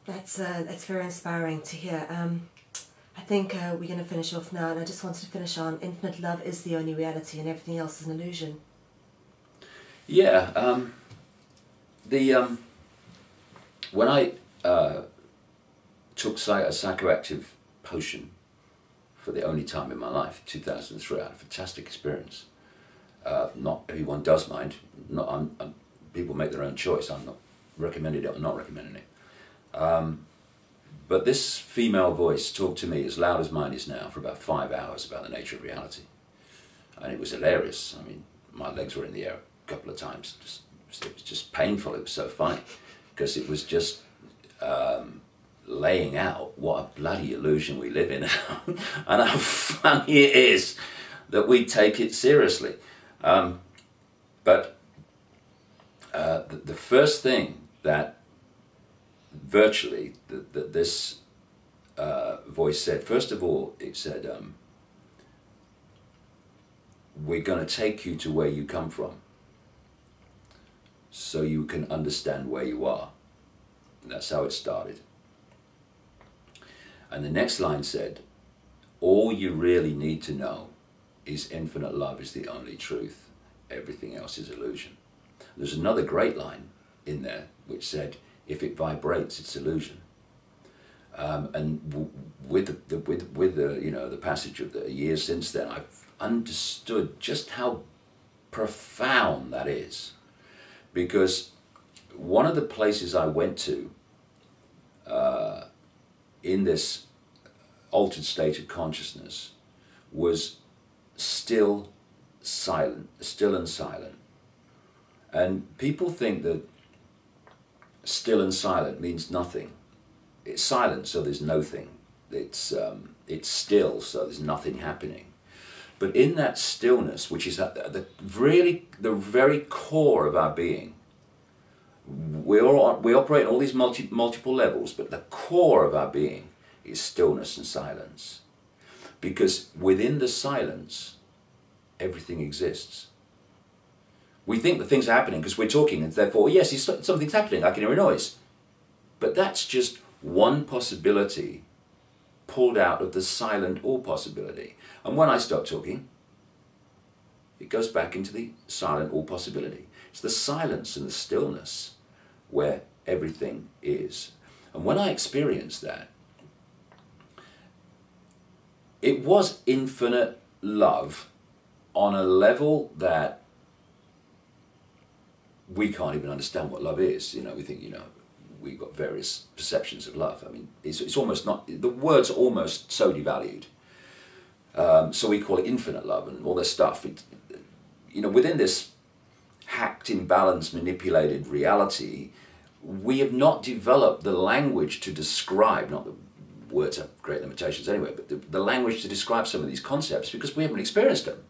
That's very inspiring to hear. I think we're going to finish off now, and I just wanted to finish on infinite love is the only reality and everything else is an illusion. Yeah, when I took a psychoactive potion for the only time in my life, 2003, I had a fantastic experience. Not everyone does mind. People make their own choice. I'm not recommending it or not recommending it. But this female voice talked to me as loud as mine is now for about 5 hours about the nature of reality. And it was hilarious. I mean, my legs were in the air a couple of times. It was just painful. It was so funny because it was just laying out what a bloody illusion we live in and how funny it is that we take it seriously. But the first thing that virtually that this voice said, first of all, it said, we're going to take you to where you come from so you can understand where you are. And that's how it started. And the next line said, all you really need to know is infinite love is the only truth. Everything else is illusion. There's another great line in there which said, if it vibrates, it's illusion. And with the passage of the years since then, I've understood just how profound that is. Because one of the places I went to in this altered state of consciousness was still and silent. And people think that still and silent means nothing. It's silent, so there's nothing. It's still, so there's nothing happening. But in that stillness, which is at the very core of our being, we operate on all these multiple levels, but the core of our being is stillness and silence. Because within the silence, everything exists. We think that things are happening because we're talking, and therefore, yes, something's happening, I can hear a noise. But that's just one possibility pulled out of the silent all possibility. And when I stop talking, it goes back into the silent all possibility. It's the silence and the stillness where everything is. And when I experienced that, it was infinite love on a level that we can't even understand what love is. You know, we think, we've got various perceptions of love. I mean, it's almost not, the word's almost so devalued. So we call it infinite love and all this stuff. Within this hacked, imbalanced, manipulated reality, we have not developed the language to describe, not the words have great limitations anyway, but the language to describe some of these concepts because we haven't experienced them.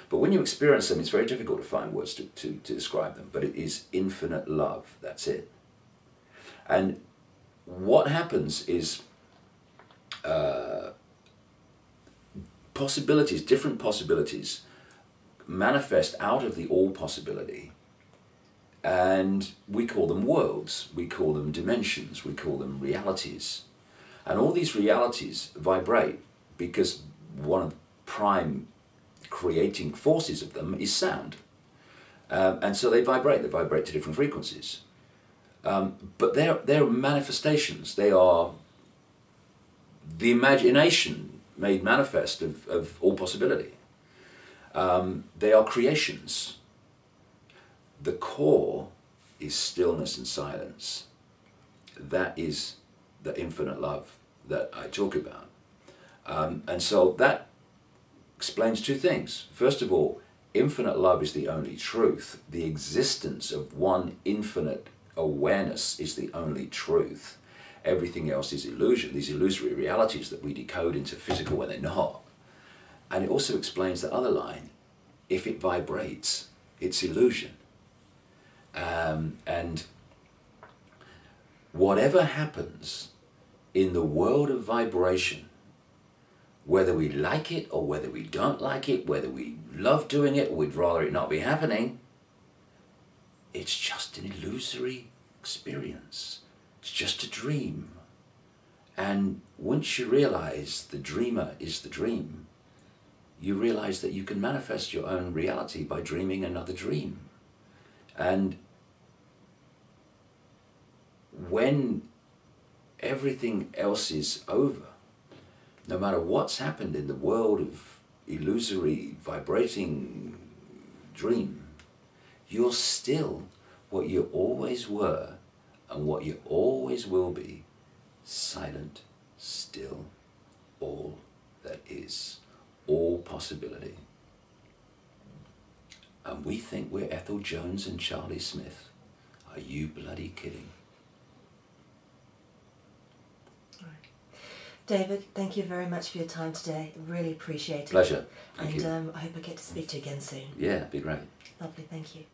But when you experience them, it's very difficult to find words to describe them. But it is infinite love, that's it. And what happens is possibilities, different possibilities, manifest out of the all possibility. And we call them worlds, we call them dimensions, we call them realities. And all these realities vibrate because one of the prime creating forces of them is sound. And so they vibrate to different frequencies. But they're manifestations, they are the imagination made manifest of all possibility. They are creations. The core is stillness and silence. That is the infinite love that I talk about. And so that explains two things. First of all, infinite love is the only truth. The existence of one infinite awareness is the only truth. Everything else is illusion, these illusory realities that we decode into physical when they're not. And it also explains the other line, if it vibrates, it's illusion. And whatever happens in the world of vibration, whether we like it or whether we don't like it, whether we love doing it or we'd rather it not be happening, it's just an illusory experience. It's just a dream. And once you realize the dreamer is the dream, you realize that you can manifest your own reality by dreaming another dream. And when everything else is over, no matter what's happened in the world of illusory, vibrating dream, you're still what you always were and what you always will be: silent, still, all that is, all possibility. And we think we're Ethel Jones and Charlie Smith. Are you bloody kidding? David, thank you very much for your time today. Really appreciate it. Pleasure. Thank you. I hope I get to speak to you again soon. Yeah, it'd be great. Lovely, thank you.